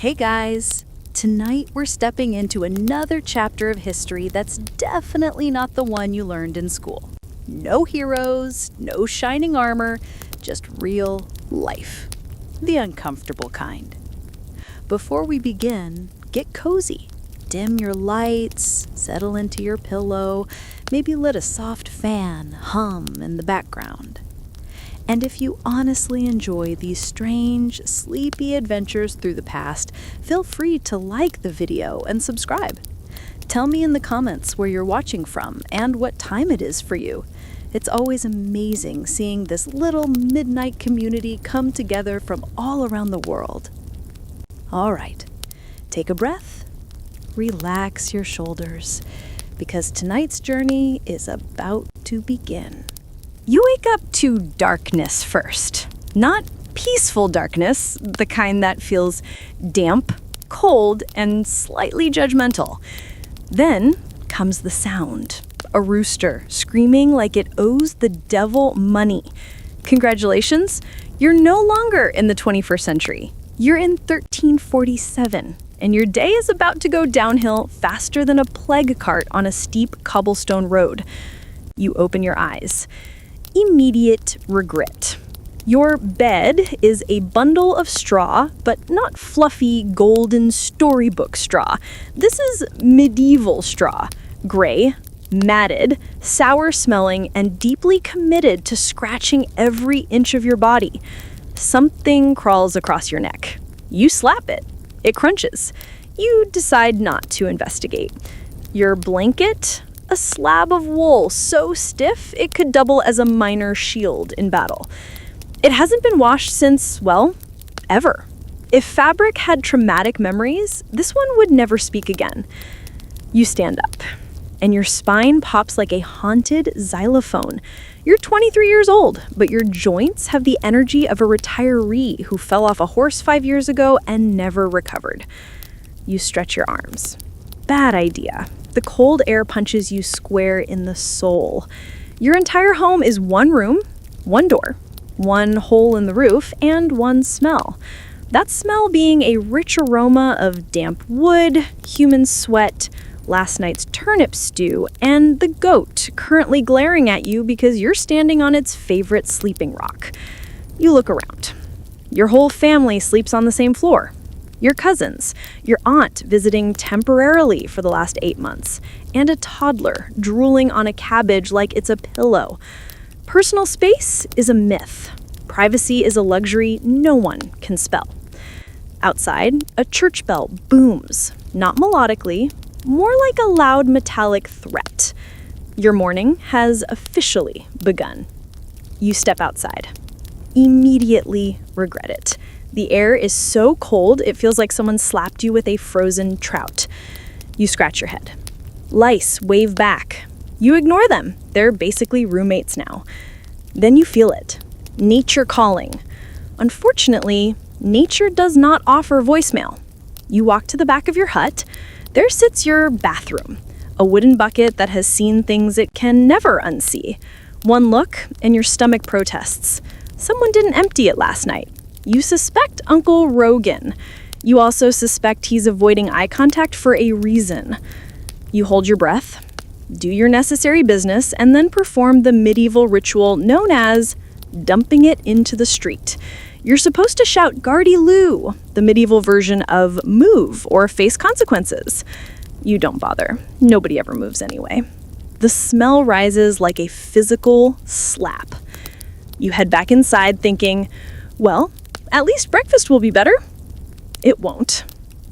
Hey guys! Tonight we're stepping into another chapter of history that's definitely not the one you learned in school. No heroes, no shining armor, just real life. The uncomfortable kind. Before we begin, get cozy. Dim your lights, settle into your pillow, maybe let a soft fan hum in the background. And if you honestly enjoy these strange, sleepy adventures through the past, feel free to like the video and subscribe. Tell me in the comments where you're watching from and what time it is for you. It's always amazing seeing this little midnight community come together from all around the world. All right, take a breath, relax your shoulders, because tonight's journey is about to begin. You wake up to darkness first. Not peaceful darkness, the kind that feels damp, cold, and slightly judgmental. Then comes the sound. A rooster screaming like it owes the devil money. Congratulations, you're no longer in the 21st century. You're in 1347, and your day is about to go downhill faster than a plague cart on a steep cobblestone road. You open your eyes. Immediate regret. Your bed is a bundle of straw, but not fluffy golden storybook straw. This is medieval straw. Gray, matted, sour-smelling, and deeply committed to scratching every inch of your body. Something crawls across your neck. You slap it. It crunches. You decide not to investigate. Your blanket? A slab of wool so stiff it could double as a minor shield in battle. It hasn't been washed since, well, ever. If fabric had traumatic memories, this one would never speak again. You stand up, and your spine pops like a haunted xylophone. You're 23 years old, but your joints have the energy of a retiree who fell off a horse 5 years ago and never recovered. You stretch your arms. Bad idea. The cold air punches you square in the soul. Your entire home is one room, one door, one hole in the roof, and one smell. That smell being a rich aroma of damp wood, human sweat, last night's turnip stew, and the goat currently glaring at you because you're standing on its favorite sleeping rock. You look around. Your whole family sleeps on the same floor. Your cousins, your aunt visiting temporarily for the last 8 months, and a toddler drooling on a cabbage like it's a pillow. Personal space is a myth. Privacy is a luxury no one can spell. Outside, a church bell booms, not melodically, more like a loud metallic threat. Your morning has officially begun. You step outside. Immediately regret it. The air is so cold, it feels like someone slapped you with a frozen trout. You scratch your head. Lice wave back. You ignore them. They're basically roommates now. Then you feel it. Nature calling. Unfortunately, nature does not offer voicemail. You walk to the back of your hut. There sits your bathroom, a wooden bucket that has seen things it can never unsee. One look, and your stomach protests. Someone didn't empty it last night. You suspect Uncle Rogan. You also suspect he's avoiding eye contact for a reason. You hold your breath, do your necessary business, and then perform the medieval ritual known as dumping it into the street. You're supposed to shout "Gardy Lou," the medieval version of "move" or "face consequences." You don't bother. Nobody ever moves anyway. The smell rises like a physical slap. You head back inside thinking, well, at least breakfast will be better. It won't.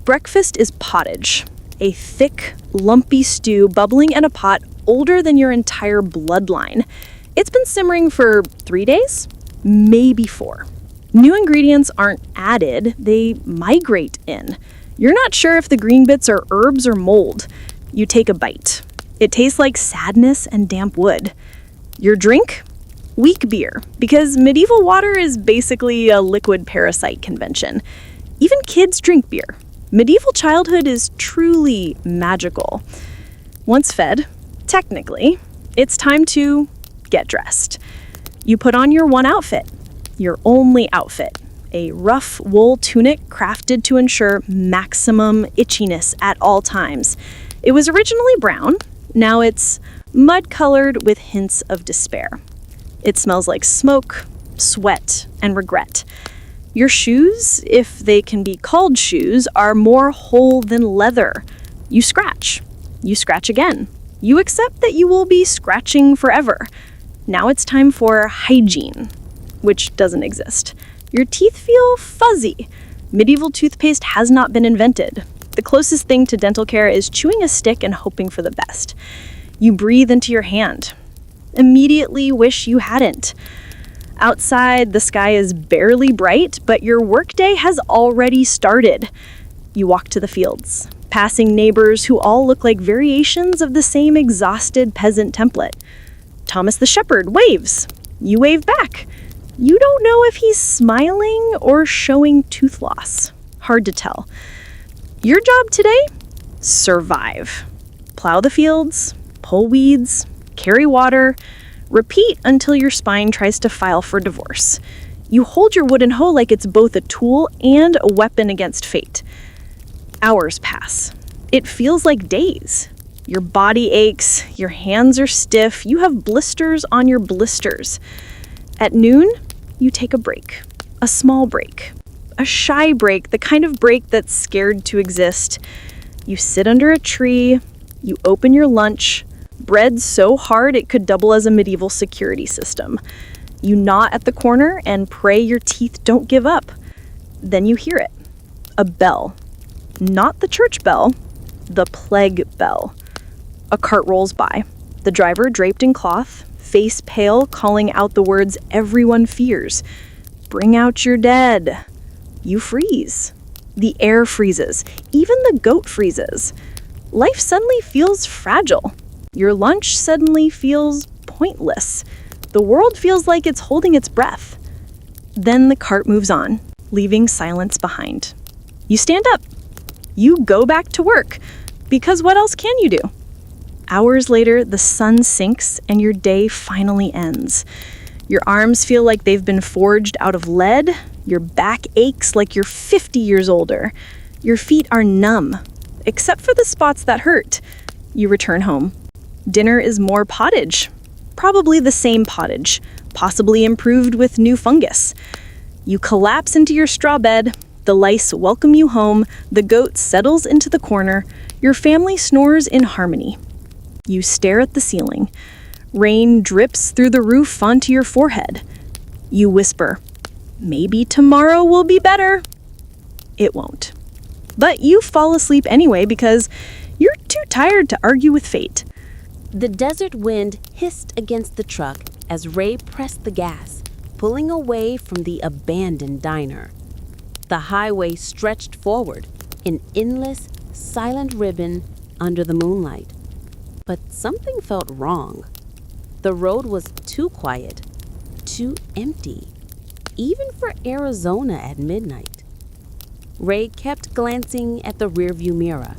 Breakfast is pottage, a thick, lumpy stew bubbling in a pot older than your entire bloodline. It's been simmering for 3 days, maybe 4. New ingredients aren't added, they migrate in. You're not sure if the green bits are herbs or mold. You take a bite. It tastes like sadness and damp wood. Your drink? Weak beer, because medieval water is basically a liquid parasite convention. Even kids drink beer. Medieval childhood is truly magical. Once fed, technically, it's time to get dressed. You put on your one outfit, your only outfit, a rough wool tunic crafted to ensure maximum itchiness at all times. It was originally brown, now it's mud-colored with hints of despair. It smells like smoke, sweat, and regret. Your shoes, if they can be called shoes, are more whole than leather. You scratch. You scratch again. You accept that you will be scratching forever. Now it's time for hygiene, which doesn't exist. Your teeth feel fuzzy. Medieval toothpaste has not been invented. The closest thing to dental care is chewing a stick and hoping for the best. You breathe into your hand. Immediately wish you hadn't. Outside, the sky is barely bright, but your workday has already started. You walk to the fields, passing neighbors who all look like variations of the same exhausted peasant template. Thomas the shepherd waves. You wave back. You don't know if he's smiling or showing tooth loss. Hard to tell. Your job today? Survive. Plow the fields, pull weeds, carry water, repeat until your spine tries to file for divorce. You hold your wooden hoe like it's both a tool and a weapon against fate. Hours pass. It feels like days. Your body aches, your hands are stiff, you have blisters on your blisters. At noon, you take a break. A small break. A shy break, the kind of break that's scared to exist. You sit under a tree, you open your lunch, bread so hard it could double as a medieval security system. You gnaw at the corner and pray your teeth don't give up. Then you hear it. A bell. Not the church bell, the plague bell. A cart rolls by. The driver, draped in cloth, face pale, calling out the words everyone fears. Bring out your dead. You freeze. The air freezes. Even the goat freezes. Life suddenly feels fragile. Your lunch suddenly feels pointless. The world feels like it's holding its breath. Then the cart moves on, leaving silence behind. You stand up. You go back to work, because what else can you do? Hours later, the sun sinks and your day finally ends. Your arms feel like they've been forged out of lead. Your back aches like you're 50 years older. Your feet are numb, except for the spots that hurt. You return home. Dinner is more pottage. Probably the same pottage, possibly improved with new fungus. You collapse into your straw bed. The lice welcome you home. The goat settles into the corner. Your family snores in harmony. You stare at the ceiling. Rain drips through the roof onto your forehead. You whisper, "Maybe tomorrow will be better." It won't. But you fall asleep anyway because you're too tired to argue with fate. The desert wind hissed against the truck as Ray pressed the gas, pulling away from the abandoned diner. The highway stretched forward, an endless, silent ribbon under the moonlight. But something felt wrong. The road was too quiet, too empty, even for Arizona at midnight. Ray kept glancing at the rearview mirror.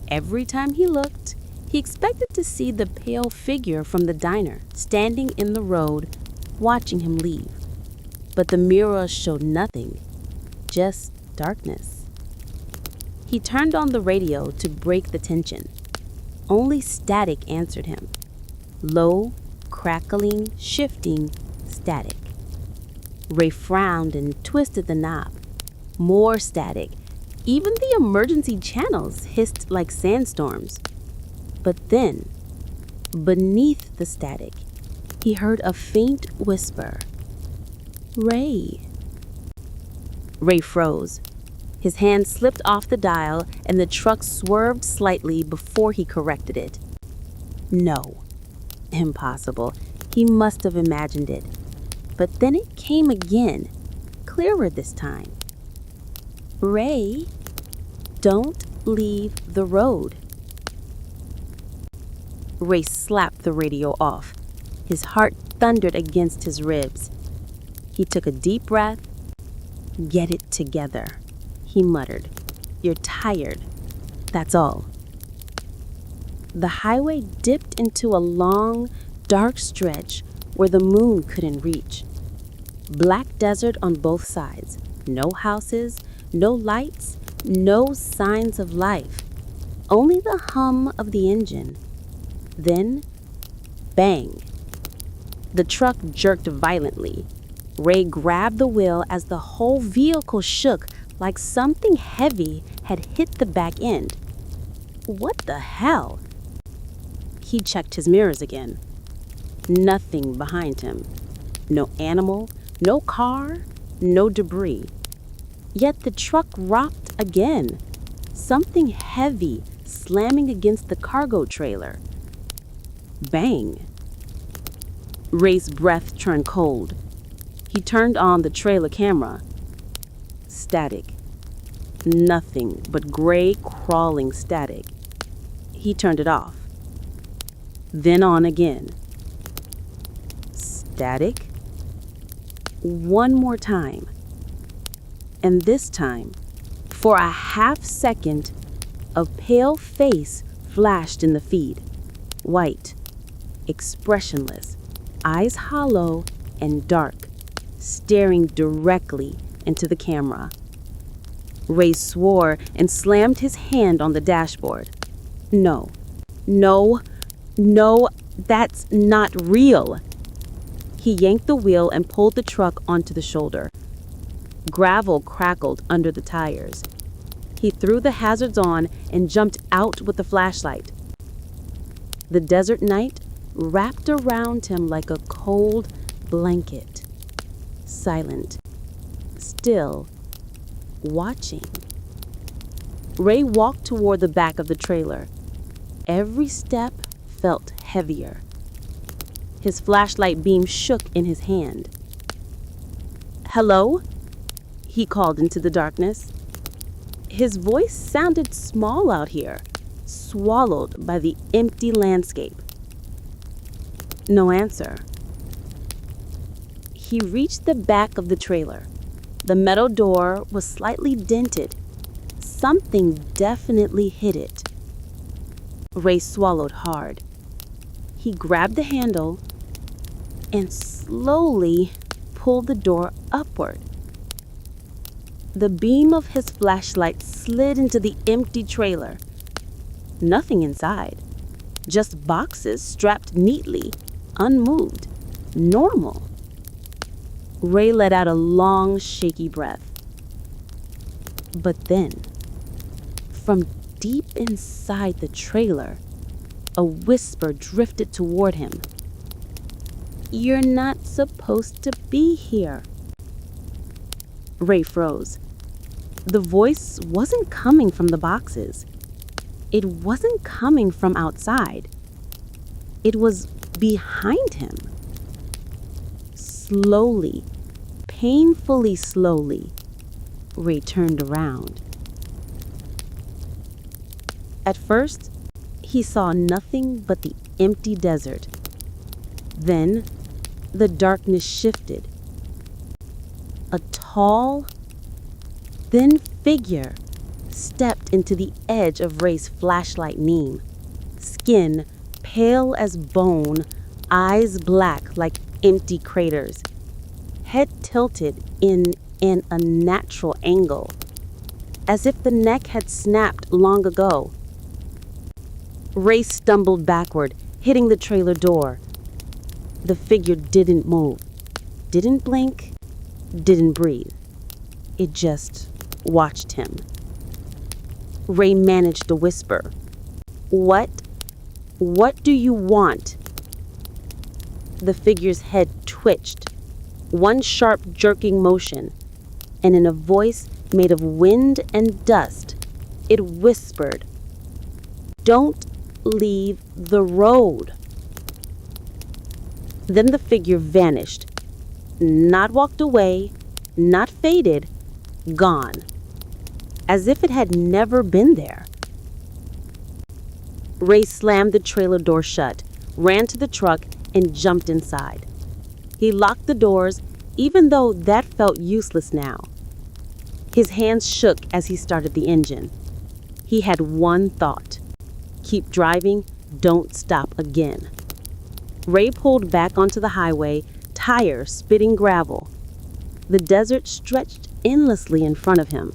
Every time he looked, he expected to see the pale figure from the diner standing in the road, watching him leave. But the mirror showed nothing, just darkness. He turned on the radio to break the tension. Only static answered him. Low, crackling, shifting static. Ray frowned and twisted the knob. More static. Even the emergency channels hissed like sandstorms. But then, beneath the static, he heard a faint whisper. "Ray." Ray froze. His hand slipped off the dial and the truck swerved slightly before he corrected it. No. Impossible. He must have imagined it. But then it came again, clearer this time. "Ray, don't leave the road." Ray slapped the radio off. His heart thundered against his ribs. He took a deep breath. "Get it together," he muttered. "You're tired. That's all." The highway dipped into a long, dark stretch where the moon couldn't reach. Black desert on both sides, No houses, no lights, no signs of life. Only the hum of the engine. Then, bang. The truck jerked violently. Ray grabbed the wheel as the whole vehicle shook like something heavy had hit the back end. What the hell? He checked his mirrors again. Nothing behind him. No animal, no car, no debris. Yet the truck rocked again. Something heavy slamming against the cargo trailer. Bang. Ray's breath turned cold. He turned on the trailer camera. Static. Nothing but gray crawling static. He turned it off. Then on again. Static. One more time. And this time, for a half second, a pale face flashed in the feed. White, expressionless, eyes hollow and dark, staring directly into the camera. Ray swore and slammed his hand on the dashboard. No, that's not real. He yanked the wheel and pulled the truck onto the shoulder. Gravel crackled under the tires. He threw the hazards on and jumped out with the flashlight. The desert night wrapped around him like a cold blanket. Silent, still, watching. Ray walked toward the back of the trailer. Every step felt heavier. His flashlight beam shook in his hand. "Hello?" he called into the darkness. His voice sounded small out here, swallowed by the empty landscape. No answer. He reached the back of the trailer. The metal door was slightly dented. Something definitely hit it. Ray swallowed hard. He grabbed the handle and slowly pulled the door upward. The beam of his flashlight slid into the empty trailer. Nothing inside, just boxes strapped neatly, unmoved, normal. Ray let out a long, shaky breath. But then, from deep inside the trailer, a whisper drifted toward him. "You're not supposed to be here." Ray froze. The voice wasn't coming from the boxes. It wasn't coming from outside. It was behind him. Slowly, painfully slowly, Ray turned around. At first, he saw nothing but the empty desert. Then, the darkness shifted. A tall, thin figure stepped into the edge of Ray's flashlight beam. Skin pale as bone, eyes black like empty craters. Head tilted in an unnatural angle, as if the neck had snapped long ago. Ray stumbled backward, hitting the trailer door. The figure didn't move, didn't blink, didn't breathe. It just watched him. Ray managed to whisper, "What do you want?" The figure's head twitched, one sharp jerking motion, and in a voice made of wind and dust, it whispered, "Don't leave the road." Then the figure vanished, not walked away, not faded, gone, as if it had never been there. Ray slammed the trailer door shut, ran to the truck, and jumped inside. He locked the doors, even though that felt useless now. His hands shook as he started the engine. He had one thought: keep driving, don't stop again. Ray pulled back onto the highway, tire spitting gravel. The desert stretched endlessly in front of him.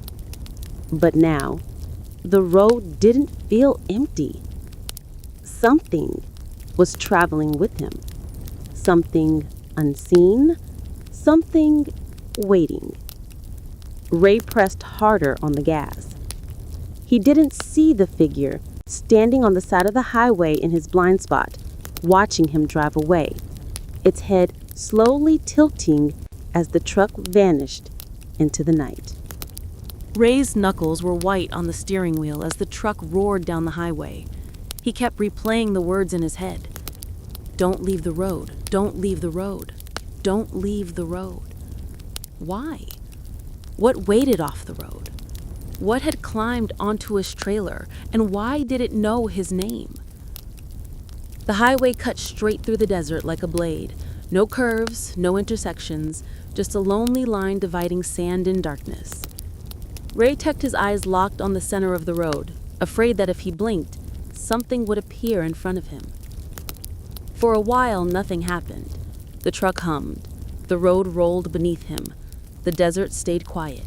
But now, the road didn't feel empty. Something was traveling with him. Something unseen, something waiting. Ray pressed harder on the gas. He didn't see the figure standing on the side of the highway in his blind spot, watching him drive away, its head slowly tilting as the truck vanished into the night. Ray's knuckles were white on the steering wheel as the truck roared down the highway. He kept replaying the words in his head. Don't leave the road. Don't leave the road. Don't leave the road. Why? What waited off the road? What had climbed onto his trailer, and why did it know his name? The highway cut straight through the desert like a blade. No curves, no intersections, just a lonely line dividing sand and darkness. Ray kept his eyes locked on the center of the road, afraid that if he blinked, something would appear in front of him. For a while, nothing happened. The truck hummed. The road rolled beneath him. The desert stayed quiet.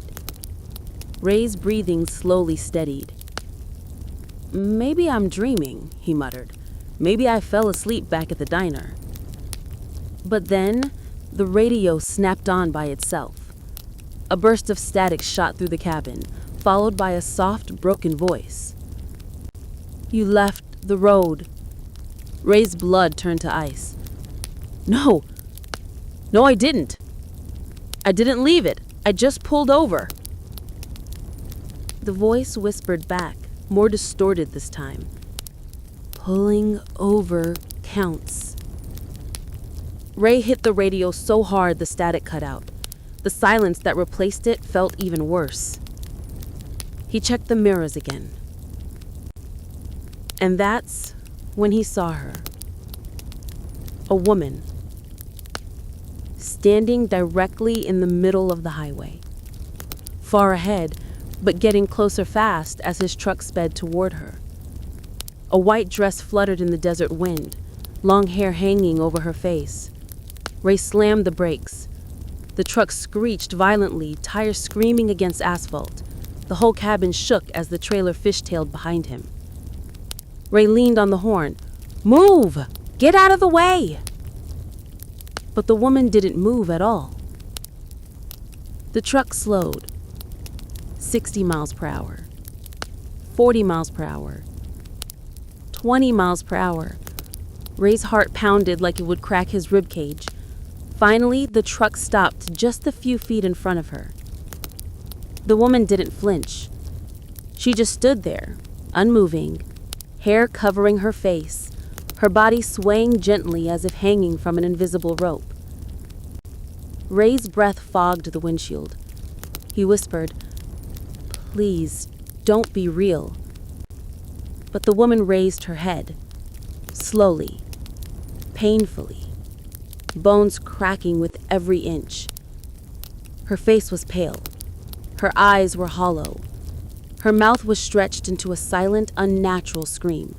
Ray's breathing slowly steadied. Maybe I'm dreaming, he muttered. Maybe I fell asleep back at the diner. But then, the radio snapped on by itself. A burst of static shot through the cabin, followed by a soft, broken voice. You left the road. Ray's blood turned to ice. No, I didn't. I didn't leave it. I just pulled over. The voice whispered back, more distorted this time. Pulling over counts. Ray hit the radio so hard the static cut out. The silence that replaced it felt even worse. He checked the mirrors again. And that's when he saw her. A woman. Standing directly in the middle of the highway. Far ahead, but getting closer fast as his truck sped toward her. A white dress fluttered in the desert wind, long hair hanging over her face. Ray slammed the brakes. The truck screeched violently, tires screaming against asphalt. The whole cabin shook as the trailer fishtailed behind him. Ray leaned on the horn. Move! Get out of the way! But the woman didn't move at all. The truck slowed. 60 miles per hour. 40 miles per hour. 20 miles per hour. Ray's heart pounded like it would crack his ribcage. Finally, the truck stopped just a few feet in front of her. The woman didn't flinch. She just stood there, unmoving, hair covering her face, her body swaying gently as if hanging from an invisible rope. Ray's breath fogged the windshield. He whispered, Please, don't be real. But the woman raised her head, slowly, painfully, bones cracking with every inch. Her face was pale. Her eyes were hollow. Her mouth was stretched into a silent, unnatural scream,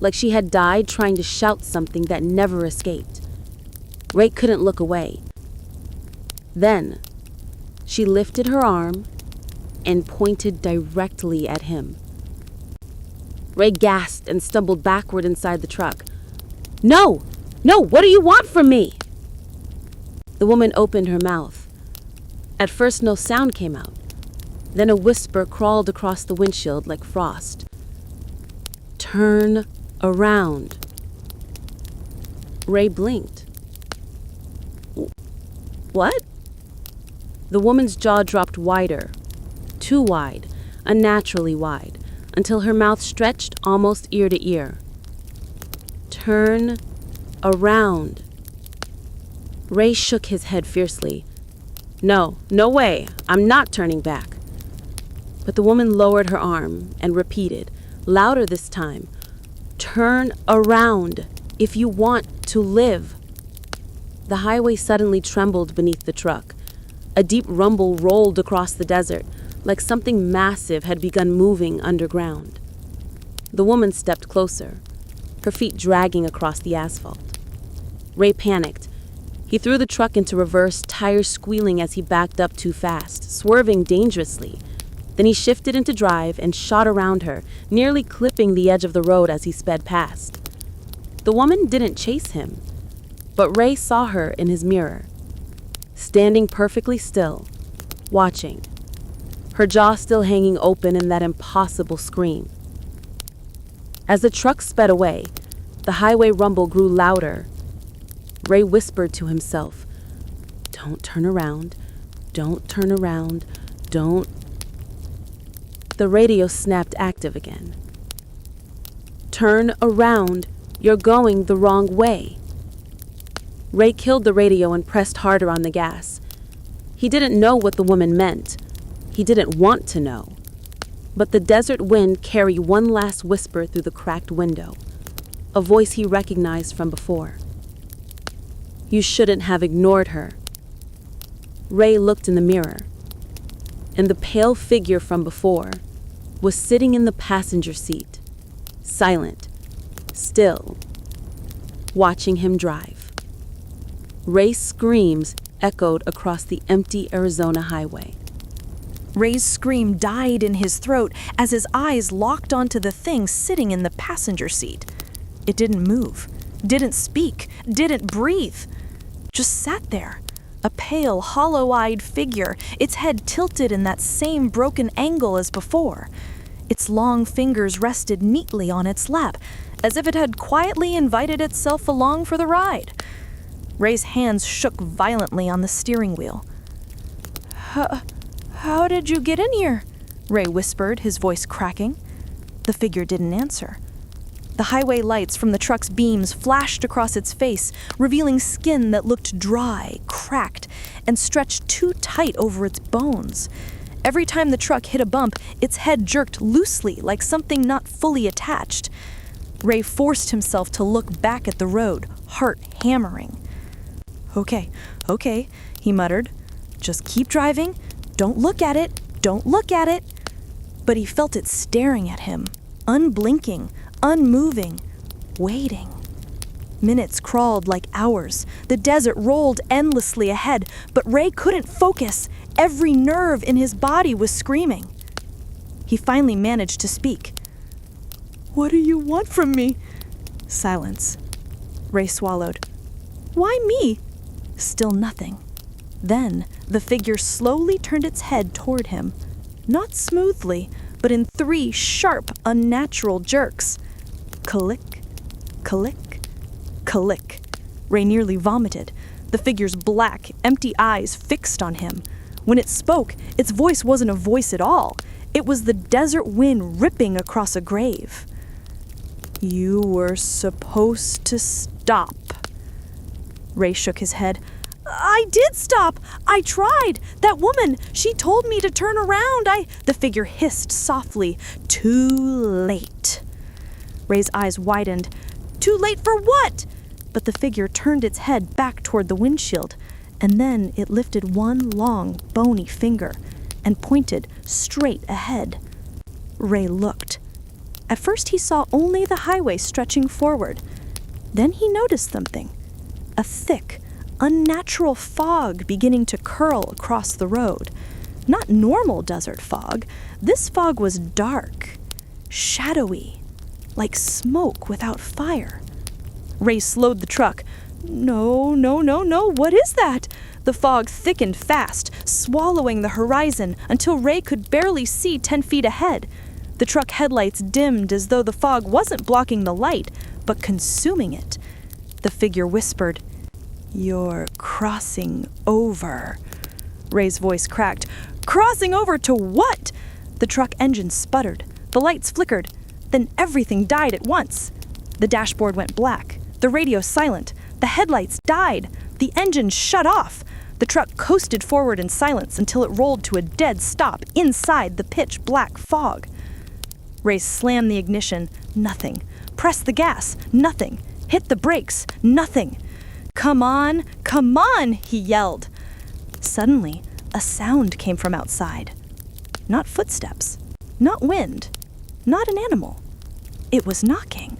like she had died trying to shout something that never escaped. Ray couldn't look away. Then, she lifted her arm and pointed directly at him. Ray gasped and stumbled backward inside the truck. No! No! What do you want from me? The woman opened her mouth. At first, no sound came out. Then a whisper crawled across the windshield like frost. Turn around. Ray blinked. What? The woman's jaw dropped wider, too wide, unnaturally wide, until her mouth stretched almost ear to ear. Turn around. Ray shook his head fiercely. No way, I'm not turning back. But the woman lowered her arm and repeated, louder this time, turn around if you want to live. The highway suddenly trembled beneath the truck. A deep rumble rolled across the desert, like something massive had begun moving underground. The woman stepped closer, her feet dragging across the asphalt. Ray panicked. He threw the truck into reverse, tires squealing as he backed up too fast, swerving dangerously. Then he shifted into drive and shot around her, nearly clipping the edge of the road as he sped past. The woman didn't chase him, but Ray saw her in his mirror, standing perfectly still, watching, her jaw still hanging open in that impossible scream. As the truck sped away, the highway rumble grew louder. Ray whispered to himself, "Don't turn around, don't turn around, don't." The radio snapped active again. "Turn around, you're going the wrong way." Ray killed the radio and pressed harder on the gas. He didn't know what the woman meant. He didn't want to know. But the desert wind carried one last whisper through the cracked window, a voice he recognized from before. "You shouldn't have ignored her." Ray looked in the mirror, and the pale figure from before was sitting in the passenger seat, silent, still, watching him drive. Ray's screams echoed across the empty Arizona highway. Ray's scream died in his throat as his eyes locked onto the thing sitting in the passenger seat. It didn't move, didn't speak, didn't breathe. Just sat there, a pale, hollow-eyed figure, its head tilted in that same broken angle as before. Its long fingers rested neatly on its lap, as if it had quietly invited itself along for the ride. Ray's hands shook violently on the steering wheel. How did you get in here?" Ray whispered, his voice cracking. The figure didn't answer. The highway lights from the truck's beams flashed across its face, revealing skin that looked dry, cracked, and stretched too tight over its bones. Every time the truck hit a bump, its head jerked loosely like something not fully attached. Ray forced himself to look back at the road, heart hammering. Okay, he muttered. "Just keep driving. Don't look at it. Don't look at it." But he felt it staring at him, unblinking, unmoving, waiting. Minutes crawled like hours. The desert rolled endlessly ahead, but Ray couldn't focus. Every nerve in his body was screaming. He finally managed to speak. "What do you want from me?" Silence. Ray swallowed. "Why me?" Still nothing. Then the figure slowly turned its head toward him, not smoothly, but in 3 sharp, unnatural jerks. Click, click, click. Ray nearly vomited, the figure's black, empty eyes fixed on him. When it spoke, its voice wasn't a voice at all. It was the desert wind ripping across a grave. "You were supposed to stop." Ray shook his head. "I did stop. I tried. That woman, she told me to turn around. The figure hissed softly. "Too late." Ray's eyes widened. "Too late for what?" But the figure turned its head back toward the windshield, and then it lifted one long, bony finger and pointed straight ahead. Ray looked. At first he saw only the highway stretching forward. Then he noticed something. A thick, unnatural fog beginning to curl across the road. Not normal desert fog. This fog was dark, shadowy, like smoke without fire. Ray slowed the truck. No, what is that? The fog thickened fast, swallowing the horizon until Ray could barely see 10 feet ahead. The truck headlights dimmed as though the fog wasn't blocking the light, but consuming it. The figure whispered, "You're crossing over." Ray's voice cracked. "Crossing over to what?" The truck engine sputtered. The lights flickered. Then everything died at once. The dashboard went black. The radio silent. The headlights died. The engine shut off. The truck coasted forward in silence until it rolled to a dead stop inside the pitch black fog. Ray slammed the ignition. Nothing. Pressed the gas. Nothing. Hit the brakes. Nothing. Come on, he yelled. Suddenly, a sound came from outside. Not footsteps. Not wind. Not an animal. It was knocking.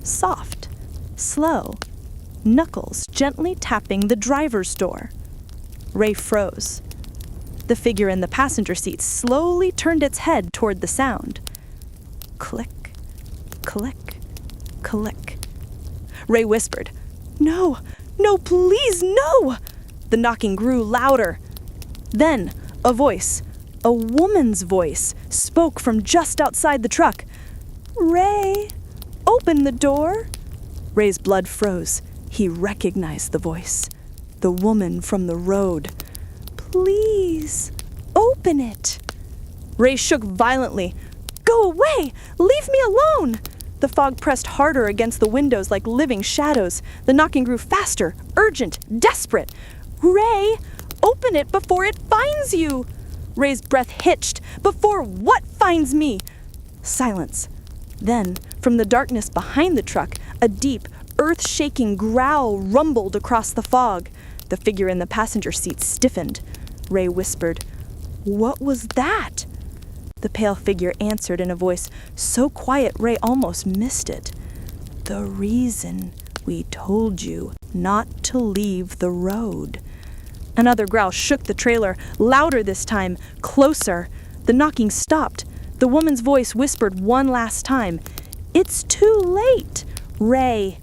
Soft. Slow. knuckles gently tapping the driver's door. Ray froze. The figure in the passenger seat slowly turned its head toward the sound. Click, click, click. Ray whispered, "No, no, please, no!" The knocking grew louder. Then a voice, a woman's voice, spoke from just outside the truck. "Ray, open the door." Ray's blood froze. He recognized the voice. The woman from the road. "Please, open it." Ray shook violently. "Go away! Leave me alone!" The fog pressed harder against the windows like living shadows. The knocking grew faster, urgent, desperate. "Ray, open it before it finds you!" Ray's breath hitched. "Before what finds me?" Silence. Then, from the darkness behind the truck, a deep, earth-shaking growl rumbled across the fog. The figure in the passenger seat stiffened. Ray whispered, "What was that?" The pale figure answered in a voice so quiet Ray almost missed it. "The reason we told you not to leave the road." Another growl shook the trailer, louder this time, closer. The knocking stopped. The woman's voice whispered one last time, "It's too late, Ray."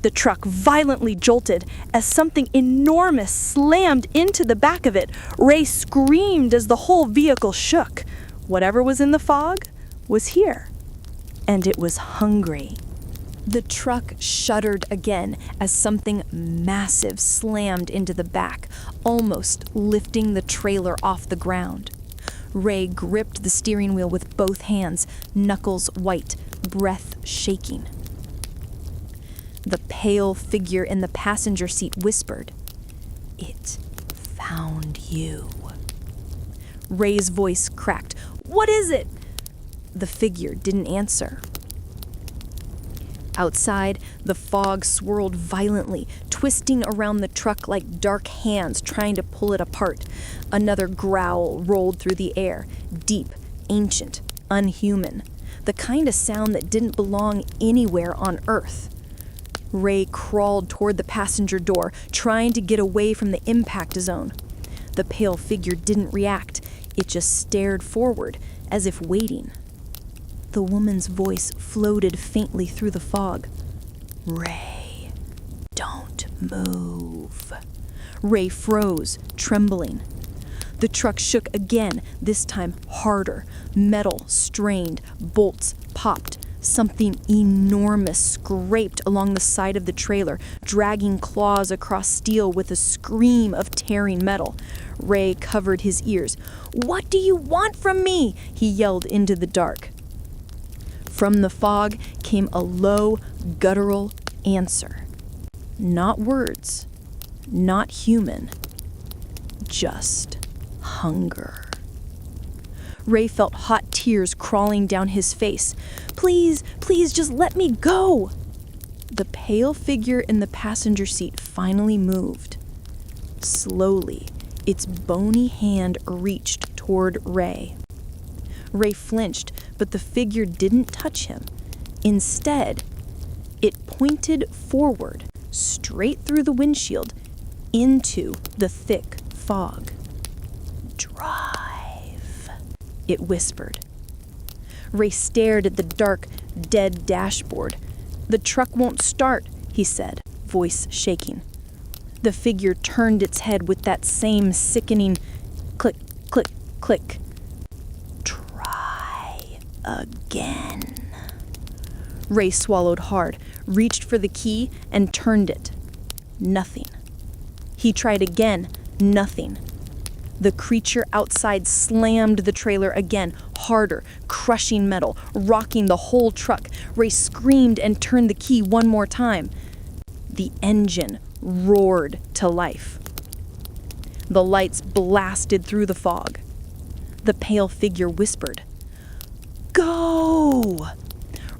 The truck violently jolted as something enormous slammed into the back of it. Ray screamed as the whole vehicle shook. Whatever was in the fog was here, and it was hungry. The truck shuddered again as something massive slammed into the back, almost lifting the trailer off the ground. Ray gripped the steering wheel with both hands, knuckles white, breath shaking. The pale figure in the passenger seat whispered, "It found you." Ray's voice cracked. "What is it?" The figure didn't answer. Outside, the fog swirled violently, twisting around the truck like dark hands trying to pull it apart. Another growl rolled through the air, deep, ancient, unhuman, the kind of sound that didn't belong anywhere on Earth. Ray crawled toward the passenger door, trying to get away from the impact zone. The pale figure didn't react. It just stared forward, as if waiting. The woman's voice floated faintly through the fog. "Ray, don't move." Ray froze, trembling. The truck shook again, this time harder. Metal strained, bolts popped. Something enormous scraped along the side of the trailer, dragging claws across steel with a scream of tearing metal. Ray covered his ears. "What do you want from me?" he yelled into the dark. From the fog came a low, guttural answer. Not words, not human, just hunger. Ray felt hot tears crawling down his face. "Please, please, just let me go." The pale figure in the passenger seat finally moved. Slowly, its bony hand reached toward Ray. Ray flinched, but the figure didn't touch him. Instead, it pointed forward, straight through the windshield, into the thick fog. "Drive," it whispered. Ray stared at the dark, dead dashboard. "The truck won't start," he said, voice shaking. The figure turned its head with that same sickening click, click, click. "Try again." Ray swallowed hard, reached for the key, and turned it. Nothing. He tried again. Nothing. The creature outside slammed the trailer again, harder, crushing metal, rocking the whole truck. Ray screamed and turned the key one more time. The engine roared to life. The lights blasted through the fog. The pale figure whispered, "Go!"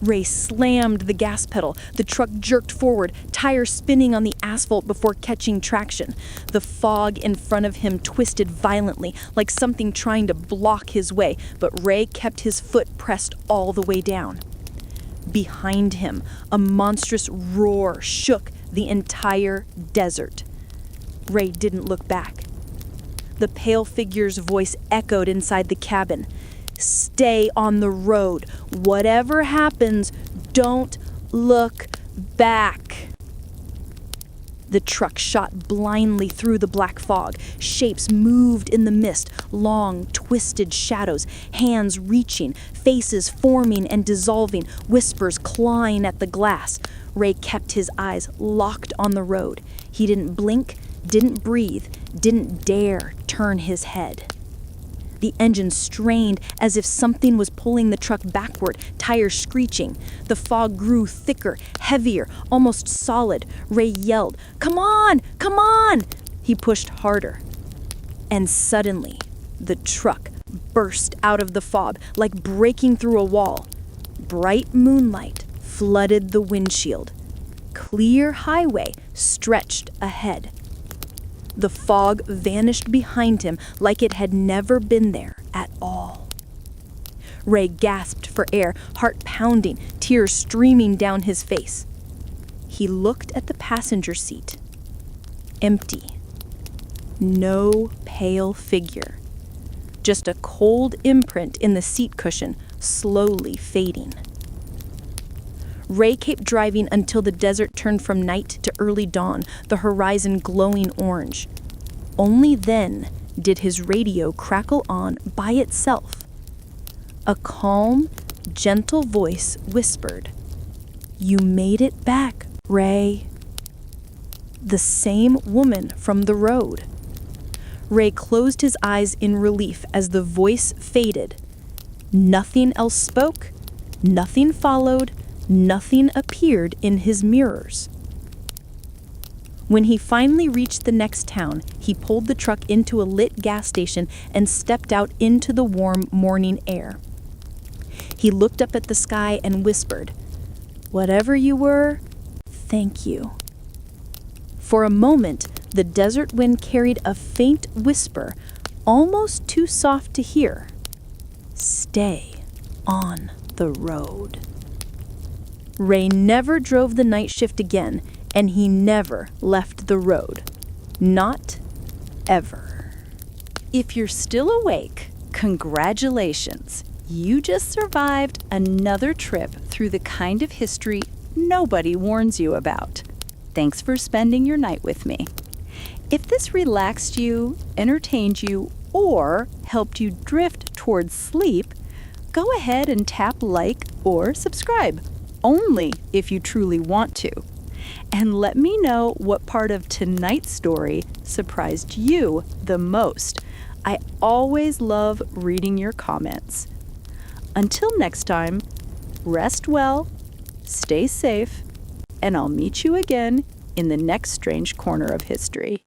Ray slammed the gas pedal. The truck jerked forward, tires spinning on the asphalt before catching traction. The fog in front of him twisted violently, like something trying to block his way, but Ray kept his foot pressed all the way down. Behind him, a monstrous roar shook the entire desert. Ray didn't look back. The pale figure's voice echoed inside the cabin. "Stay on the road. Whatever happens, don't look back." The truck shot blindly through the black fog. Shapes moved in the mist, long, twisted shadows, hands reaching, faces forming and dissolving, whispers clawing at the glass. Ray kept his eyes locked on the road. He didn't blink, didn't breathe, didn't dare turn his head. The engine strained as if something was pulling the truck backward, tires screeching. The fog grew thicker, heavier, almost solid. Ray yelled, "Come on! Come on!" He pushed harder. And suddenly, the truck burst out of the fog like breaking through a wall. Bright moonlight flooded the windshield. Clear highway stretched ahead. The fog vanished behind him like it had never been there at all. Ray gasped for air, heart pounding, tears streaming down his face. He looked at the passenger seat. Empty. No pale figure. Just a cold imprint in the seat cushion, slowly fading. Ray kept driving until the desert turned from night to early dawn, the horizon glowing orange. Only then did his radio crackle on by itself. A calm, gentle voice whispered, "You made it back, Ray." The same woman from the road. Ray closed his eyes in relief as the voice faded. Nothing else spoke, nothing followed, nothing appeared in his mirrors. When he finally reached the next town, he pulled the truck into a lit gas station and stepped out into the warm morning air. He looked up at the sky and whispered, "Whatever you were, thank you." For a moment, the desert wind carried a faint whisper, almost too soft to hear. "Stay on the road." Ray never drove the night shift again, and he never left the road. Not ever. If you're still awake, congratulations. You just survived another trip through the kind of history nobody warns you about. Thanks for spending your night with me. If this relaxed you, entertained you, or helped you drift towards sleep, go ahead and tap like or subscribe, only if you truly want to. And let me know what part of tonight's story surprised you the most. I always love reading your comments. Until next time, rest well, stay safe, and I'll meet you again in the next strange corner of history.